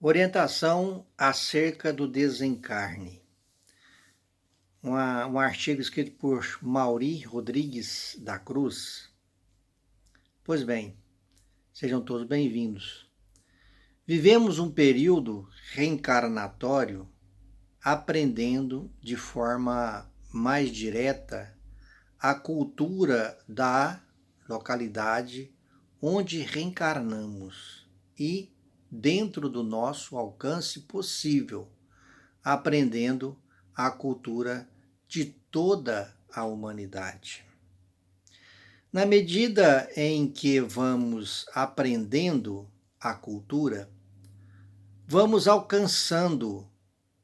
Orientação acerca do desencarne. Um artigo escrito por Mauri Rodrigues da Cruz. Pois bem, sejam todos bem-vindos. Vivemos um período reencarnatório aprendendo de forma mais direta a cultura da localidade onde reencarnamos e dentro do nosso alcance possível, aprendendo a cultura de toda a humanidade. Na medida em que vamos aprendendo a cultura, vamos alcançando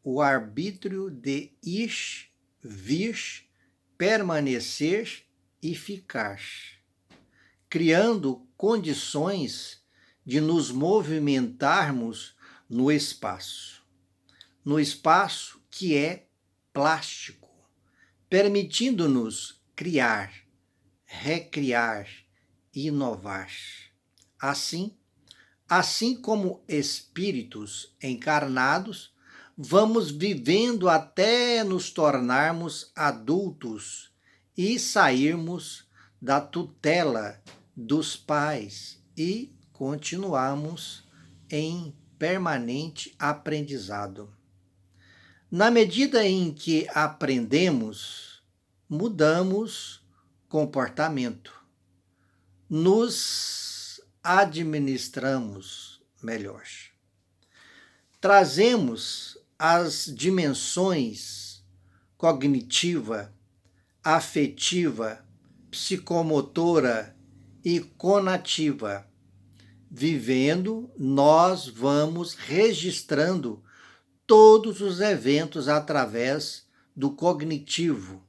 o arbítrio de ir, vir, permanecer e ficar, criando condições de nos movimentarmos no espaço que é plástico, permitindo-nos criar, recriar, inovar. Assim como espíritos encarnados, vamos vivendo até nos tornarmos adultos e sairmos da tutela dos pais e continuamos em permanente aprendizado. Na medida em que aprendemos, mudamos comportamento, nos administramos melhor. Trazemos as dimensões cognitiva, afetiva, psicomotora e conativa. Vivendo, nós vamos registrando todos os eventos através do cognitivo.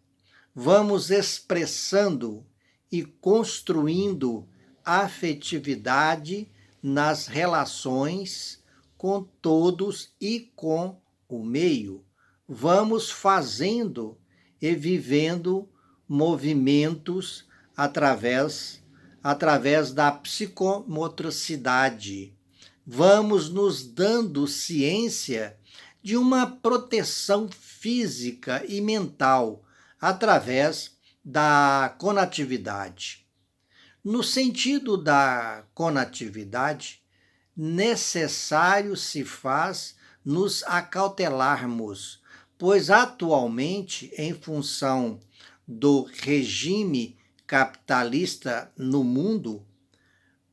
Vamos expressando e construindo afetividade nas relações com todos e com o meio. Vamos fazendo e vivendo movimentos através da psicomotricidade. Vamos nos dando ciência de uma proteção física e mental através da conatividade. No sentido da conatividade, necessário se faz nos acautelarmos, pois atualmente, em função do regime capitalista no mundo,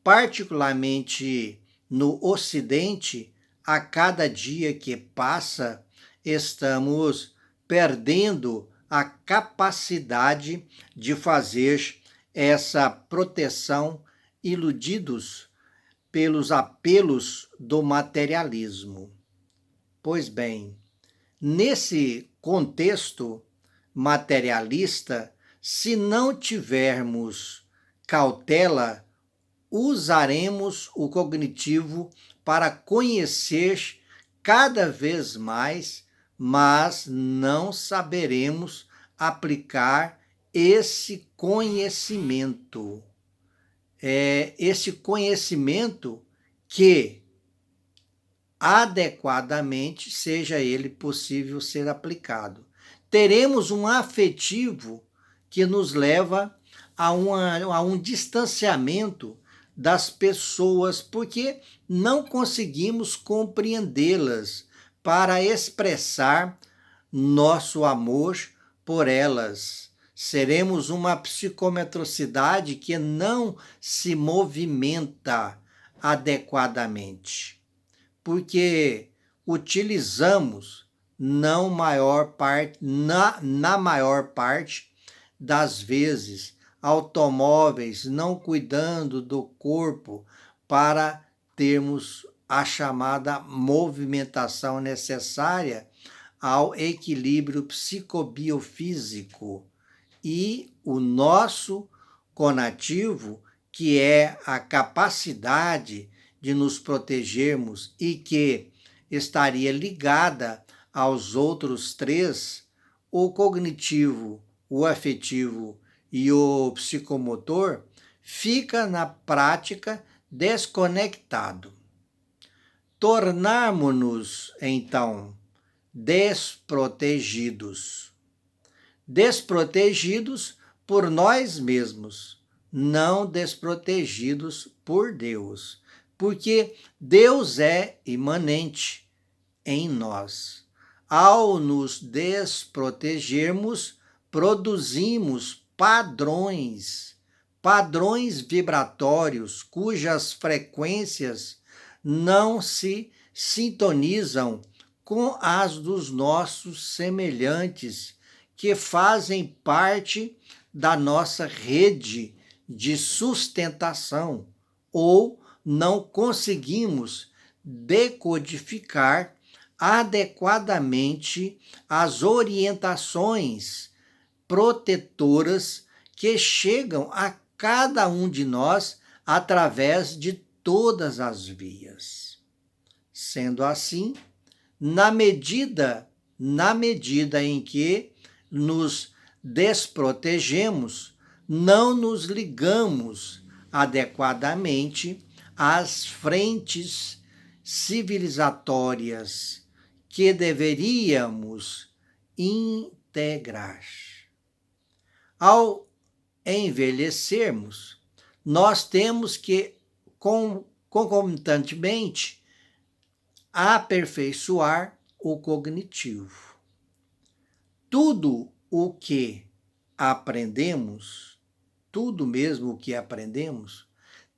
particularmente no Ocidente, a cada dia que passa, estamos perdendo a capacidade de fazer essa proteção, iludidos pelos apelos do materialismo. Pois bem, nesse contexto materialista, se não tivermos cautela, usaremos o cognitivo para conhecer cada vez mais, mas não saberemos aplicar esse conhecimento. Esse conhecimento que adequadamente seja ele possível ser aplicado. Teremos um afetivo que nos leva a um distanciamento das pessoas, porque não conseguimos compreendê-las para expressar nosso amor por elas. Seremos uma psicometricidade que não se movimenta adequadamente, porque utilizamos na maior parte das vezes automóveis, não cuidando do corpo para termos a chamada movimentação necessária ao equilíbrio psicobiofísico. E o nosso conativo, que é a capacidade de nos protegermos e que estaria ligada aos outros três, o cognitivo, o afetivo e o psicomotor, fica na prática desconectado. tornarmos-nos, então, desprotegidos. Desprotegidos por nós mesmos, não desprotegidos por Deus, porque Deus é imanente em nós. Ao nos desprotegermos, produzimos padrões vibratórios cujas frequências não se sintonizam com as dos nossos semelhantes, que fazem parte da nossa rede de sustentação, ou não conseguimos decodificar adequadamente as orientações protetoras que chegam a cada um de nós através de todas as vias. Sendo assim, na medida em que nos desprotegemos, não nos ligamos adequadamente às frentes civilizatórias que deveríamos integrar. Ao envelhecermos, nós temos que, concomitantemente, aperfeiçoar o cognitivo. Tudo o que aprendemos, tudo mesmo o que aprendemos,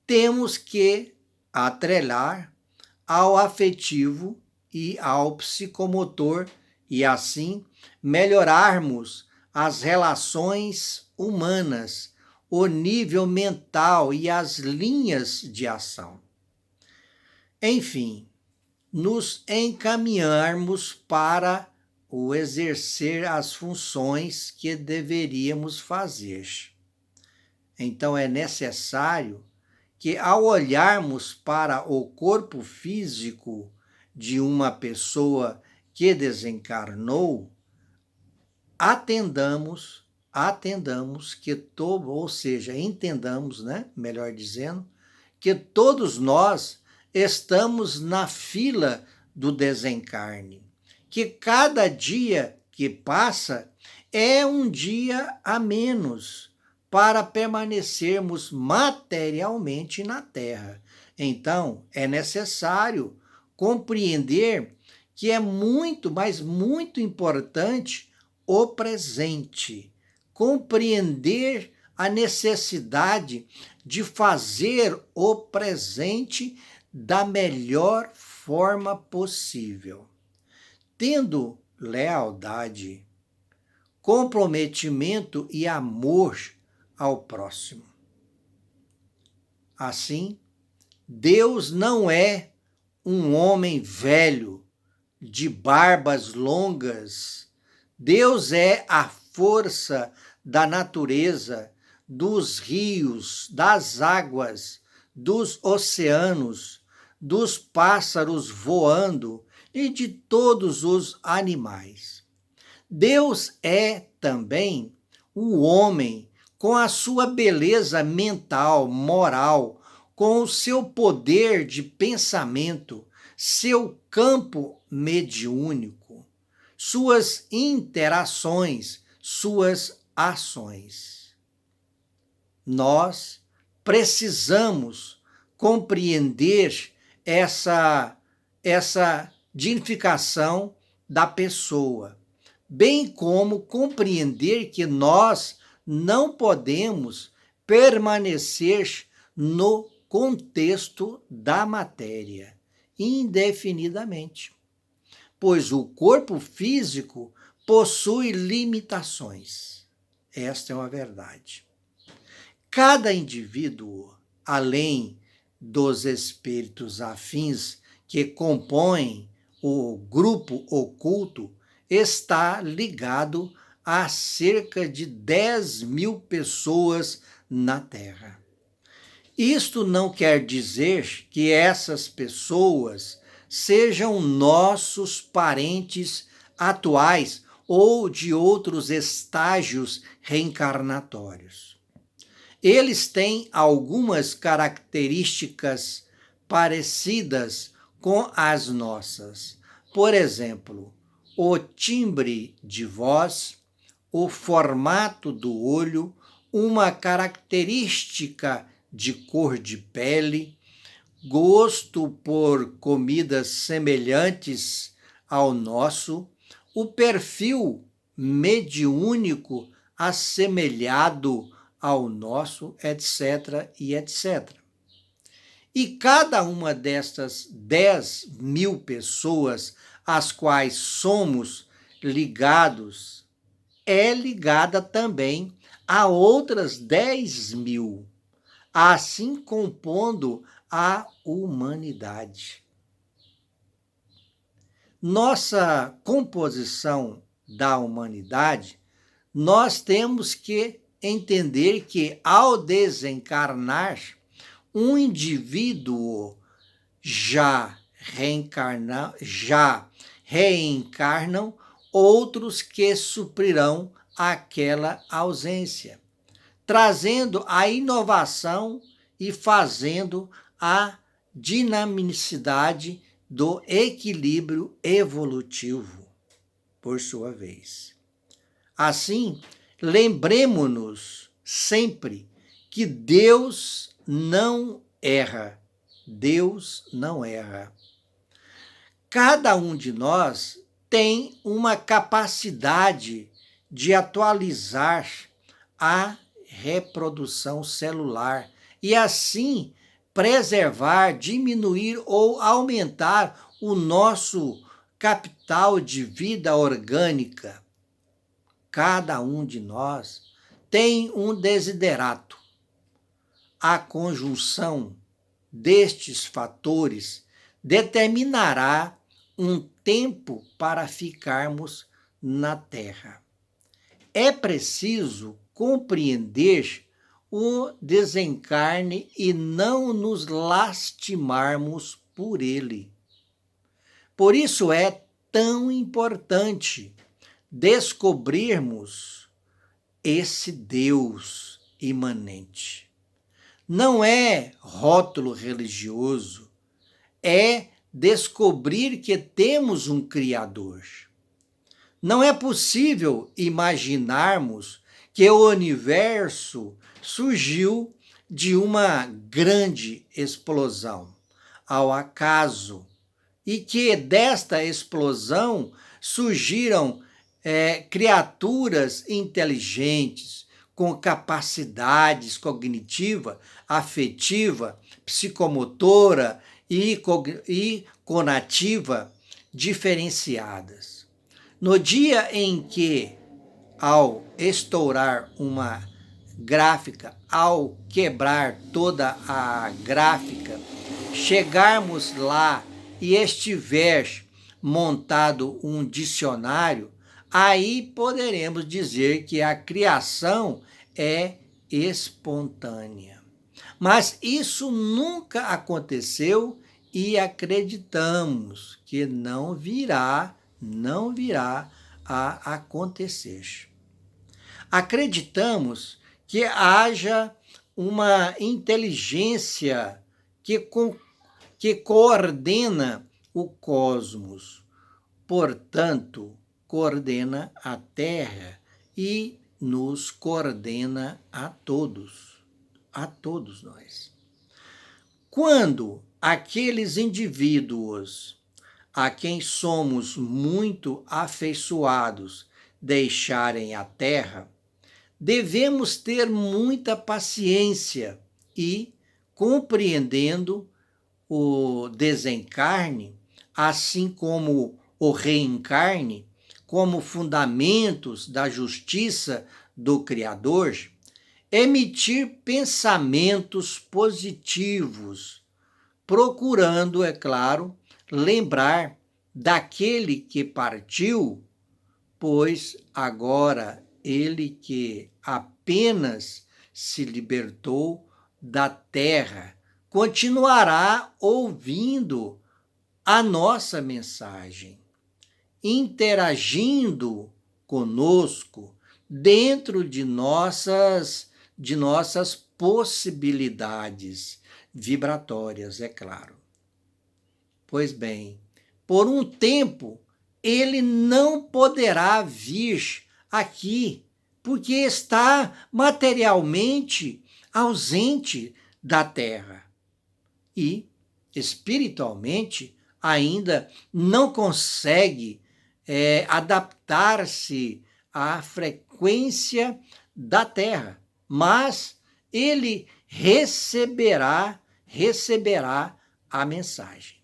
temos que atrelar ao afetivo e ao psicomotor e assim melhorarmos as relações humanas, o nível mental e as linhas de ação. Enfim, nos encaminharmos para o exercer as funções que deveríamos fazer. Então é necessário que, ao olharmos para o corpo físico de uma pessoa que desencarnou, atendamos que entendamos, melhor dizendo, que todos nós estamos na fila do desencarne, que cada dia que passa é um dia a menos para permanecermos materialmente na Terra. Então, é necessário compreender que é muito, mas muito importante o presente, compreender a necessidade de fazer o presente da melhor forma possível, tendo lealdade, comprometimento e amor ao próximo. Assim, Deus não é um homem velho, de barbas longas. Deus é a força da natureza, dos rios, das águas, dos oceanos, dos pássaros voando e de todos os animais. Deus é também o homem com a sua beleza mental, moral, com o seu poder de pensamento, seu campo mediúnico, suas interações, suas ações. Nós precisamos compreender essa dignificação da pessoa, bem como compreender que nós não podemos permanecer no contexto da matéria indefinidamente, pois o corpo físico possui limitações. Esta é uma verdade. Cada indivíduo, além dos espíritos afins que compõem o grupo oculto, está ligado a cerca de 10.000 pessoas na Terra. Isto não quer dizer que essas pessoas sejam nossos parentes atuais ou de outros estágios reencarnatórios. Eles têm algumas características parecidas com as nossas. Por exemplo, o timbre de voz, o formato do olho, uma característica de cor de pele, gosto por comidas semelhantes ao nosso, o perfil mediúnico assemelhado ao nosso, etc. e etc. E cada uma destas 10.000 pessoas às quais somos ligados é ligada também a outras 10.000, assim compondo a humanidade. Nossa composição da humanidade, nós temos que entender que, ao desencarnar, um indivíduo já reencarnam outros que suprirão aquela ausência, trazendo a inovação e fazendo a dinamicidade do equilíbrio evolutivo, por sua vez. Assim, lembremos-nos sempre que Deus não erra. Deus não erra. Cada um de nós tem uma capacidade de atualizar a reprodução celular e assim preservar, diminuir ou aumentar o nosso capital de vida orgânica. Cada um de nós tem um desiderato. A conjunção destes fatores determinará um tempo para ficarmos na Terra. É preciso compreender o desencarne e não nos lastimarmos por ele. Por isso é tão importante descobrirmos esse Deus imanente. Não é rótulo religioso, é descobrir que temos um Criador. Não é possível imaginarmos que o universo surgiu de uma grande explosão, ao acaso, e que desta explosão surgiram criaturas inteligentes, com capacidades cognitiva, afetiva, psicomotora e conativa diferenciadas. No dia em que, ao estourar uma gráfica, ao quebrar toda a gráfica, chegarmos lá e estiver montado um dicionário, aí poderemos dizer que a criação é espontânea. Mas isso nunca aconteceu e acreditamos que não virá a acontecer. Acreditamos que haja uma inteligência que coordena o cosmos, portanto, coordena a Terra e nos coordena a todos nós. Quando aqueles indivíduos a quem somos muito afeiçoados deixarem a Terra, devemos ter muita paciência e, compreendendo o desencarne, assim como o reencarne, como fundamentos da justiça do Criador, emitir pensamentos positivos, procurando, é claro, lembrar daquele que partiu, pois agora ele que apenas se libertou da terra continuará ouvindo a nossa mensagem, interagindo conosco dentro de nossas possibilidades vibratórias, é claro. Pois bem, por um tempo ele não poderá vir aqui, porque está materialmente ausente da terra e espiritualmente ainda não consegue adaptar-se à frequência da terra, mas ele receberá a mensagem.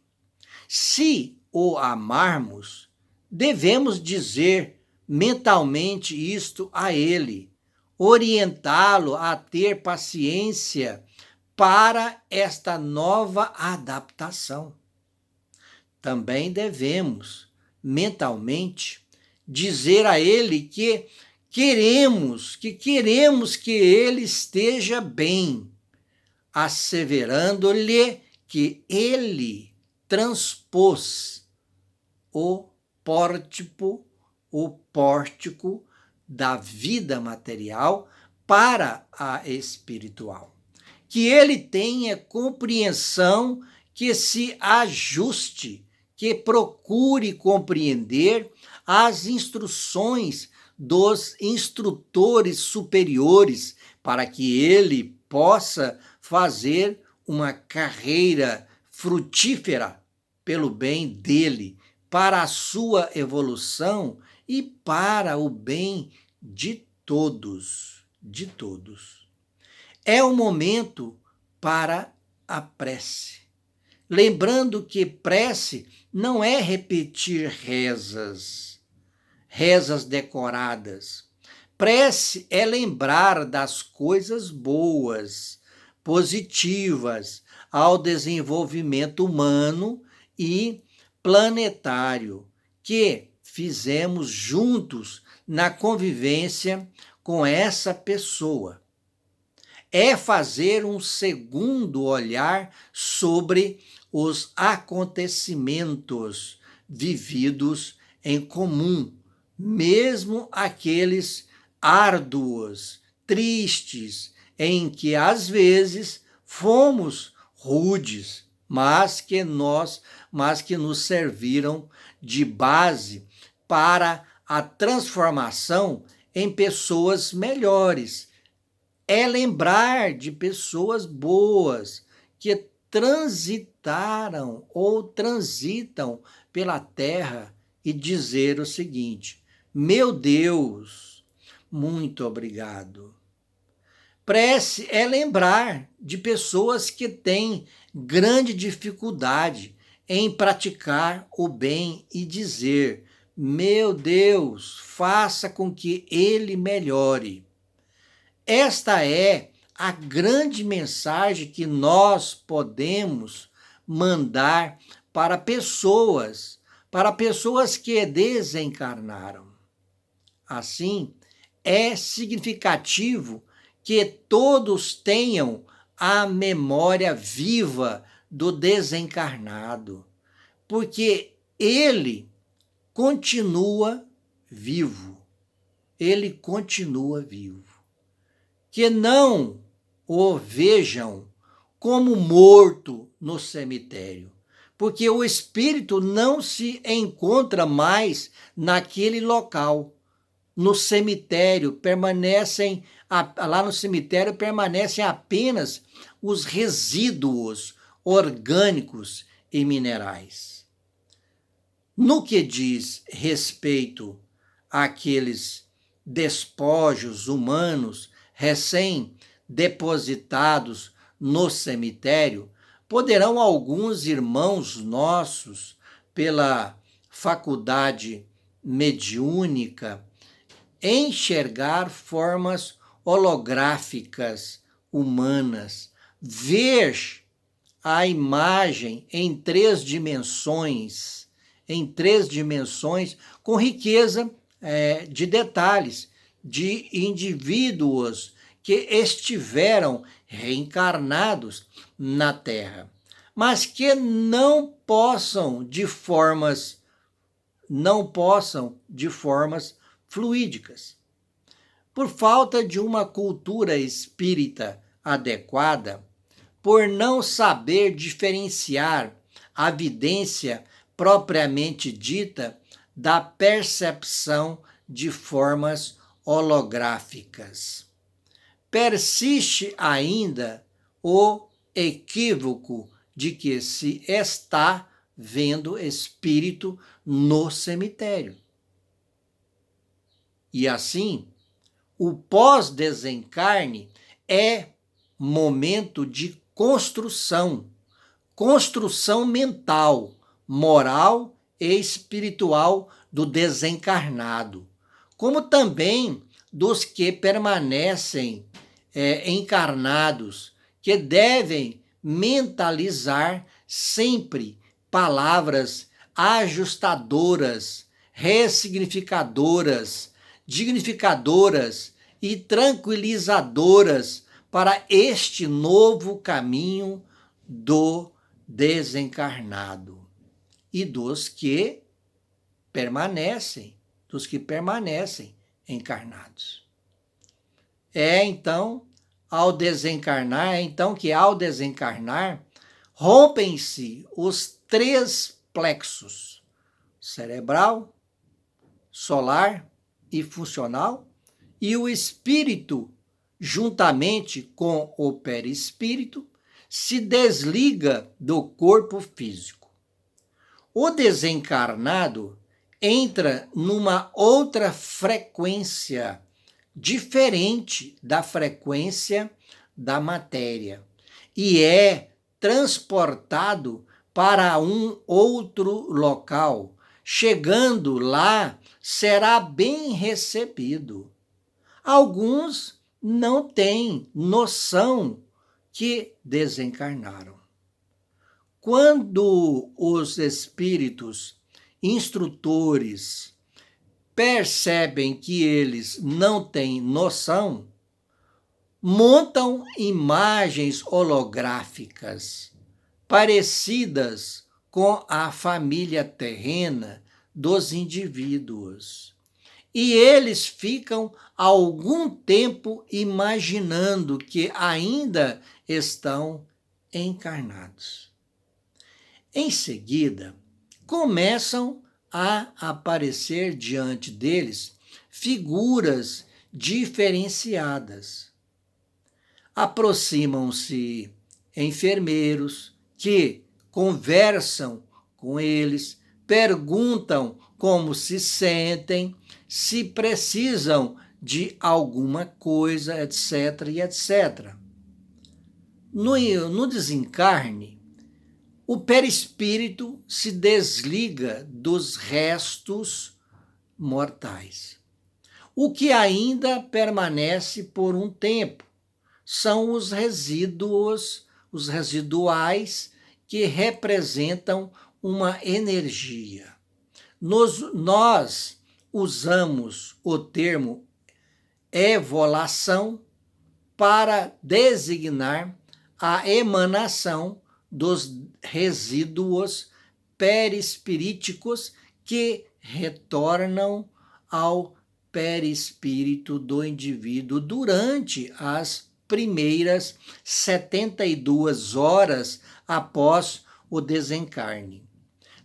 Se o amarmos, devemos dizer mentalmente isto a ele, orientá-lo a ter paciência para esta nova adaptação. Também devemos mentalmente dizer a ele que queremos que ele esteja bem, asseverando-lhe que ele transpôs o pórtico da vida material para a espiritual. Que ele tenha compreensão, que se ajuste, que procure compreender as instruções dos instrutores superiores para que ele possa fazer uma carreira frutífera pelo bem dele, para a sua evolução e para o bem de todos, de todos. É o momento para a prece. Lembrando que prece não é repetir rezas decoradas. Prece é lembrar das coisas boas, positivas ao desenvolvimento humano e planetário que fizemos juntos na convivência com essa pessoa. É fazer um segundo olhar sobre os acontecimentos vividos em comum, mesmo aqueles árduos, tristes, em que às vezes fomos rudes, mas que nos serviram de base para a transformação em pessoas melhores. É lembrar de pessoas boas que transitaram ou transitam pela terra e dizer o seguinte: meu Deus, muito obrigado. Prece é lembrar de pessoas que têm grande dificuldade em praticar o bem e dizer: meu Deus, faça com que ele melhore. Esta é a grande mensagem que nós podemos mandar para pessoas que desencarnaram. Assim, é significativo que todos tenham a memória viva do desencarnado, porque ele continua vivo. Ele continua vivo. Que não o vejam como morto no cemitério, porque o espírito não se encontra mais naquele local. No cemitério lá no cemitério permanecem apenas os resíduos orgânicos e minerais. No que diz respeito àqueles despojos humanos recém-depositados no cemitério, poderão alguns irmãos nossos, pela faculdade mediúnica, enxergar formas holográficas humanas, ver a imagem em três dimensões, com riqueza de detalhes, de indivíduos que estiveram reencarnados na Terra, mas que não possam de formas fluídicas. Por falta de uma cultura espírita adequada, por não saber diferenciar a vidência propriamente dita da percepção de formas holográficas. Persiste ainda o equívoco de que se está vendo espírito no cemitério. E assim, o pós-desencarne é momento de construção mental, moral e espiritual do desencarnado, como também dos que permanecem encarnados, que devem mentalizar sempre palavras ajustadoras, ressignificadoras, dignificadoras e tranquilizadoras para este novo caminho do desencarnado e dos que permanecem encarnados. É então que ao desencarnar, rompem-se os 3 plexos: cerebral, solar e funcional, e o espírito, juntamente com o perispírito, se desliga do corpo físico. O desencarnado entra numa outra frequência, diferente da frequência da matéria, e é transportado para um outro local. Chegando lá, será bem recebido. Alguns não têm noção que desencarnaram. Quando os espíritos instrutores percebem que eles não têm noção, montam imagens holográficas parecidas com a família terrena dos indivíduos. E eles ficam algum tempo imaginando que ainda estão encarnados. Em seguida, começam a aparecer diante deles figuras diferenciadas. Aproximam-se enfermeiros que conversam com eles, perguntam como se sentem, se precisam de alguma coisa, etc. e etc. No desencarne, o perispírito se desliga dos restos mortais. O que ainda permanece por um tempo são os residuais que representam uma energia. Nós usamos o termo evolação para designar a emanação dos resíduos perispiríticos que retornam ao perispírito do indivíduo durante as primeiras 72 horas após o desencarne.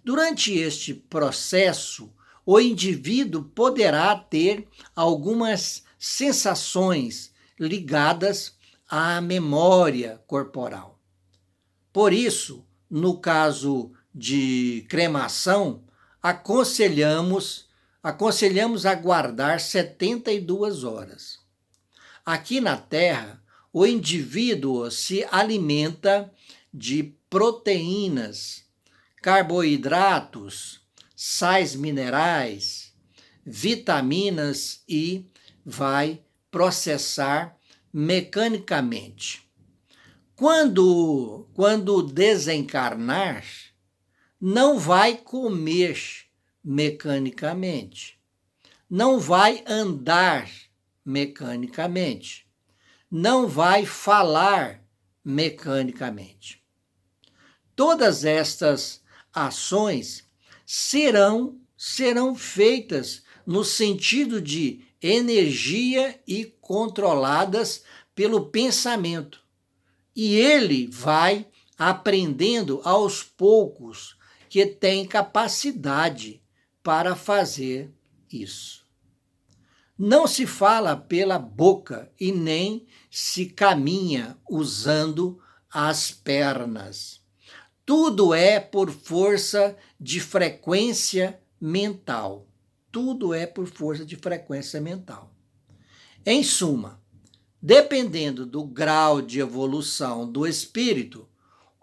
Durante este processo, o indivíduo poderá ter algumas sensações ligadas à memória corporal. Por isso, no caso de cremação, aconselhamos aguardar 72 horas. Aqui na Terra, o indivíduo se alimenta de proteínas, carboidratos, sais minerais, vitaminas e vai processar mecanicamente. Quando desencarnar, não vai comer mecanicamente, não vai andar mecanicamente, não vai falar mecanicamente. Todas estas ações serão feitas no sentido de energia e controladas pelo pensamento. E ele vai aprendendo aos poucos que tem capacidade para fazer isso. Não se fala pela boca e nem se caminha usando as pernas. Tudo é por força de frequência mental. Tudo é por força de frequência mental. Em suma, dependendo do grau de evolução do espírito,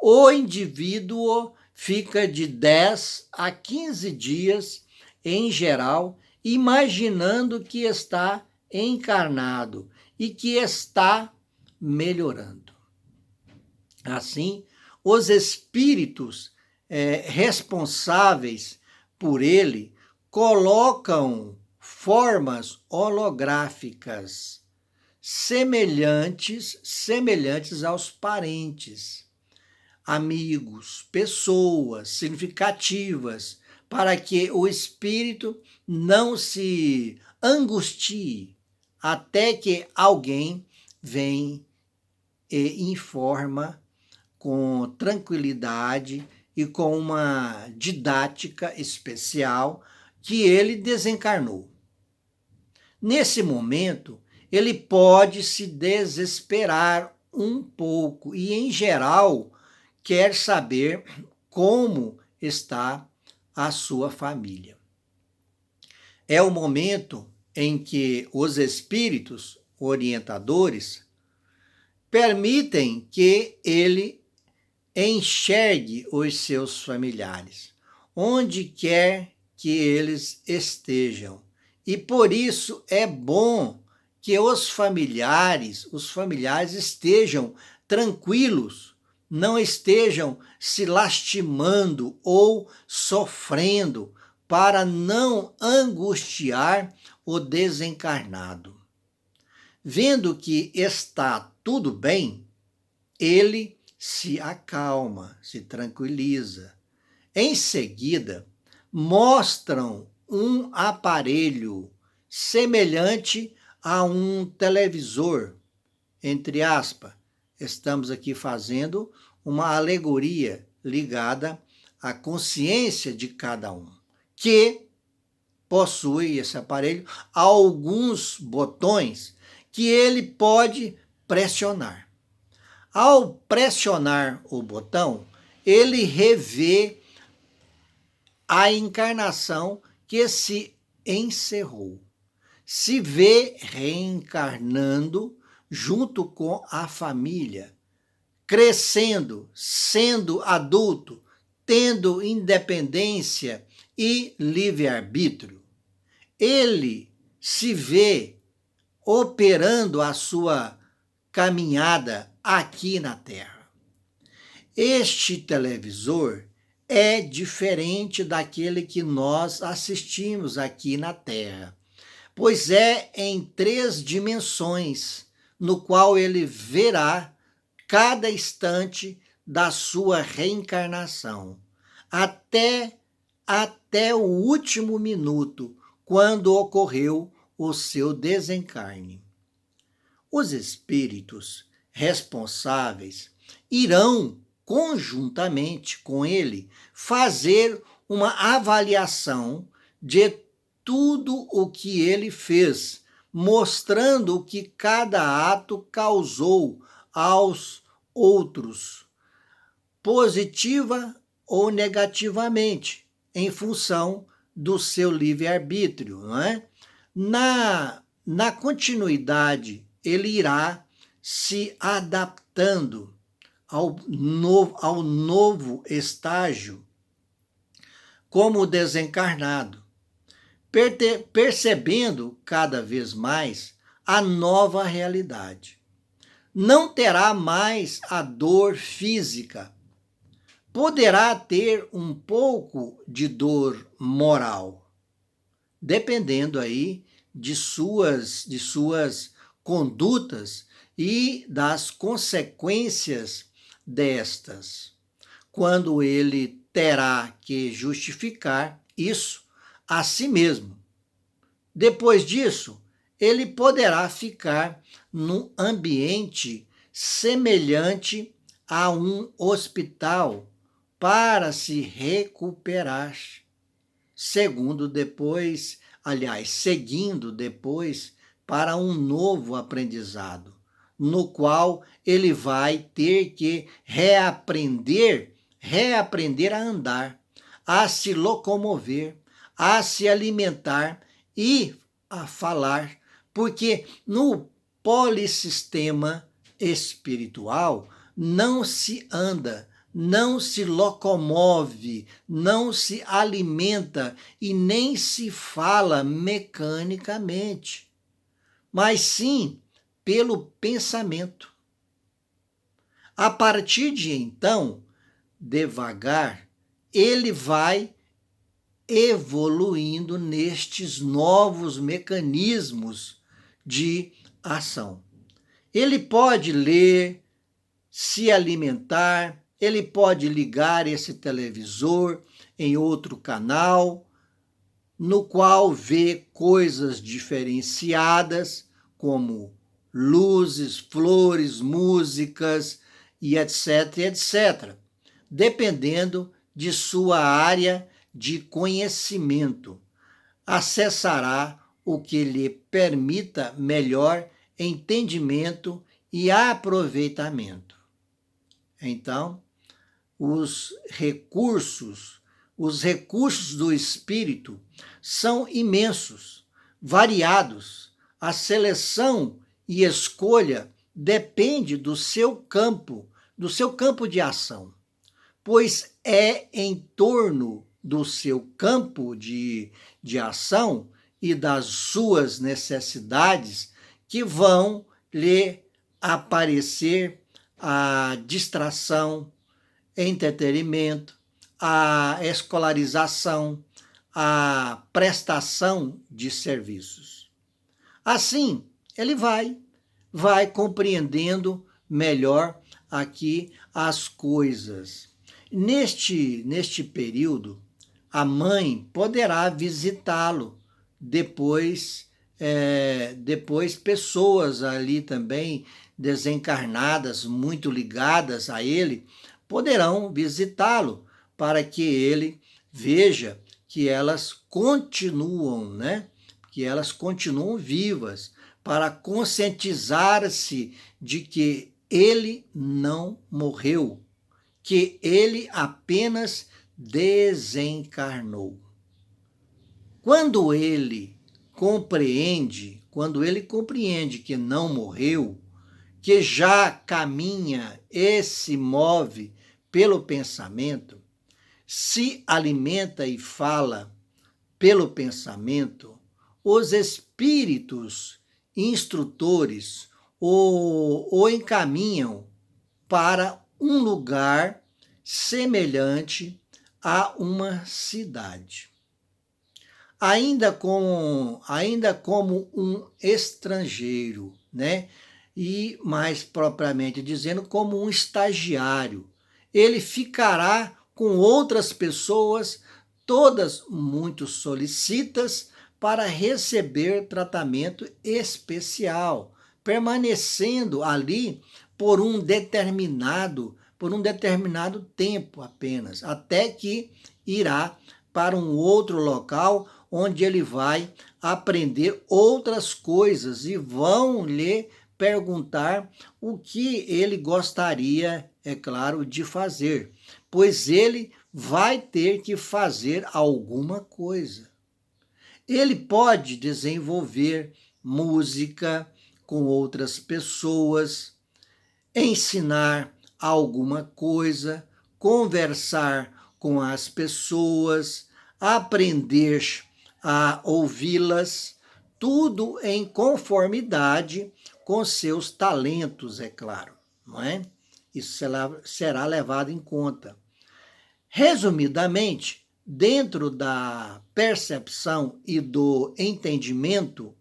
o indivíduo fica de 10 a 15 dias, em geral, imaginando que está encarnado e que está melhorando. Assim, os espíritos responsáveis por ele colocam formas holográficas semelhantes aos parentes, amigos, pessoas significativas, para que o espírito não se angustie até que alguém vem e informa com tranquilidade e com uma didática especial que ele desencarnou. Nesse momento, ele pode se desesperar um pouco e, em geral, quer saber como está a sua família. É o momento em que os espíritos orientadores permitem que ele enxergue os seus familiares, onde quer que eles estejam. E por isso é bom que os familiares estejam tranquilos, não estejam se lastimando ou sofrendo, para não angustiar o desencarnado. Vendo que está tudo bem, ele se acalma, se tranquiliza. Em seguida, mostram um aparelho semelhante a um televisor, entre aspas. Estamos aqui fazendo uma alegoria ligada à consciência de cada um, que possui esse aparelho alguns botões que ele pode pressionar. Ao pressionar o botão, ele revê a encarnação que se encerrou. Se vê reencarnando junto com a família, crescendo, sendo adulto, tendo independência e livre-arbítrio. Ele se vê operando a sua caminhada aqui na Terra. Este televisor é diferente daquele que nós assistimos aqui na Terra, pois é em 3 dimensões, no qual ele verá cada instante da sua reencarnação, até o último minuto, quando ocorreu o seu desencarne. Os espíritos responsáveis irão, conjuntamente com ele, fazer uma avaliação de tudo o que ele fez, mostrando o que cada ato causou aos outros, positiva ou negativamente, em função do seu livre-arbítrio, não é? Na continuidade, ele irá se adaptando ao novo estágio como desencarnado, percebendo cada vez mais a nova realidade. Não terá mais a dor física. Poderá ter um pouco de dor moral, dependendo aí de suas condutas e das consequências destas, quando ele terá que justificar isso a si mesmo. Depois disso, ele poderá ficar num ambiente semelhante a um hospital para se recuperar, seguindo depois para um novo aprendizado, no qual ele vai ter que reaprender a andar, a se locomover, a se alimentar e a falar, porque no polissistema espiritual não se anda, não se locomove, não se alimenta e nem se fala mecanicamente, mas sim pelo pensamento. A partir de então, devagar, ele vai evoluindo nestes novos mecanismos de ação. Ele pode ler, se alimentar, ele pode ligar esse televisor em outro canal, no qual vê coisas diferenciadas, como luzes, flores, músicas e etc, etc, dependendo de sua área de conhecimento. Acessará o que lhe permita melhor entendimento e aproveitamento. Então, os recursos do espírito são imensos, variados. A seleção e escolha depende do seu campo de ação, pois é em torno do seu campo de ação e das suas necessidades que vão lhe aparecer a distração, entretenimento, a escolarização, a prestação de serviços. Assim, ele vai compreendendo melhor aqui as coisas. Neste período, a mãe poderá visitá-lo, depois pessoas ali também desencarnadas, muito ligadas a ele, poderão visitá-lo para que ele veja que elas continuam, que elas continuam vivas, para conscientizar-se de que ele não morreu, que ele apenas desencarnou. Quando ele compreende que não morreu, que já caminha e se move pelo pensamento, se alimenta e fala pelo pensamento, os espíritos instrutores o encaminham para um lugar semelhante a uma cidade. Ainda como um estrangeiro, e mais propriamente dizendo, como um estagiário. Ele ficará com outras pessoas, todas muito solicitas, para receber tratamento especial, permanecendo ali por um determinado tempo apenas, até que irá para um outro local onde ele vai aprender outras coisas e vão lhe perguntar o que ele gostaria, é claro, de fazer, pois ele vai ter que fazer alguma coisa. Ele pode desenvolver música com outras pessoas, ensinar alguma coisa, conversar com as pessoas, aprender a ouvi-las, tudo em conformidade com seus talentos, é claro, não é? Isso será levado em conta. Resumidamente, dentro da percepção e do entendimento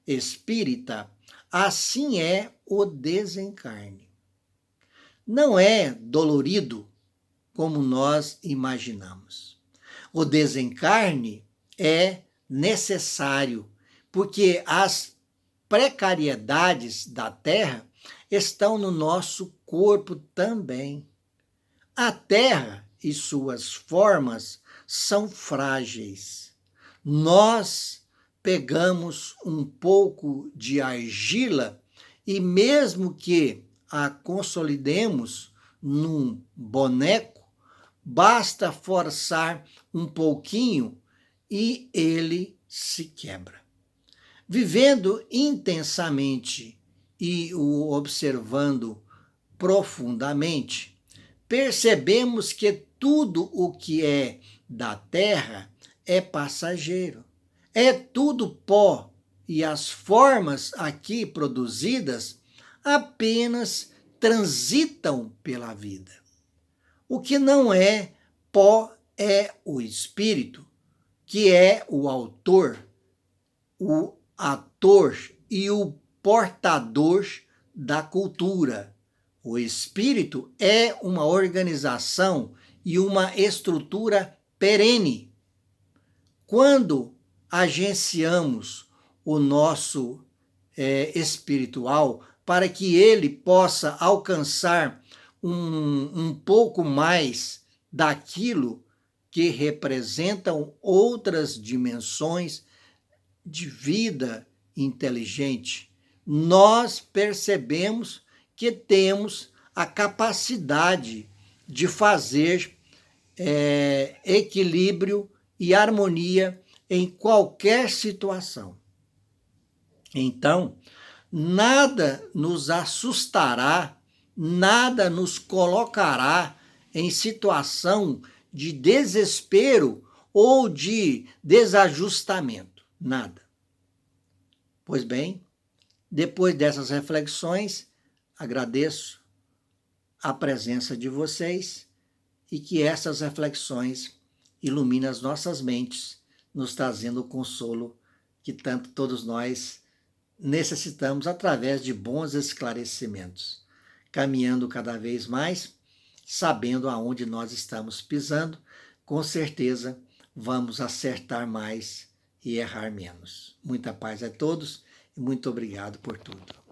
espírita, assim é o desencarne. Não é dolorido como nós imaginamos. O desencarne é necessário, porque as precariedades da Terra estão no nosso corpo também. A terra e suas formas são frágeis. Nós pegamos um pouco de argila e, mesmo que a consolidemos num boneco, basta forçar um pouquinho e ele se quebra. Vivendo intensamente e o observando profundamente, percebemos que tudo o que é da terra é passageiro. É tudo pó e as formas aqui produzidas apenas transitam pela vida. O que não é pó é o espírito, que é o autor, o ator e o portador da cultura. O espírito é uma organização e uma estrutura perene. Quando agenciamos o nosso espiritual para que ele possa alcançar um pouco mais daquilo que representam outras dimensões de vida inteligente, nós percebemos que temos a capacidade de fazer equilíbrio e harmonia em qualquer situação. Então, nada nos assustará, nada nos colocará em situação de desespero ou de desajustamento. Nada. Pois bem, depois dessas reflexões, agradeço a presença de vocês e que essas reflexões iluminem as nossas mentes, nos trazendo o consolo que tanto todos nós necessitamos através de bons esclarecimentos, caminhando cada vez mais, sabendo aonde nós estamos pisando, com certeza vamos acertar mais e errar menos. Muita paz a todos e muito obrigado por tudo.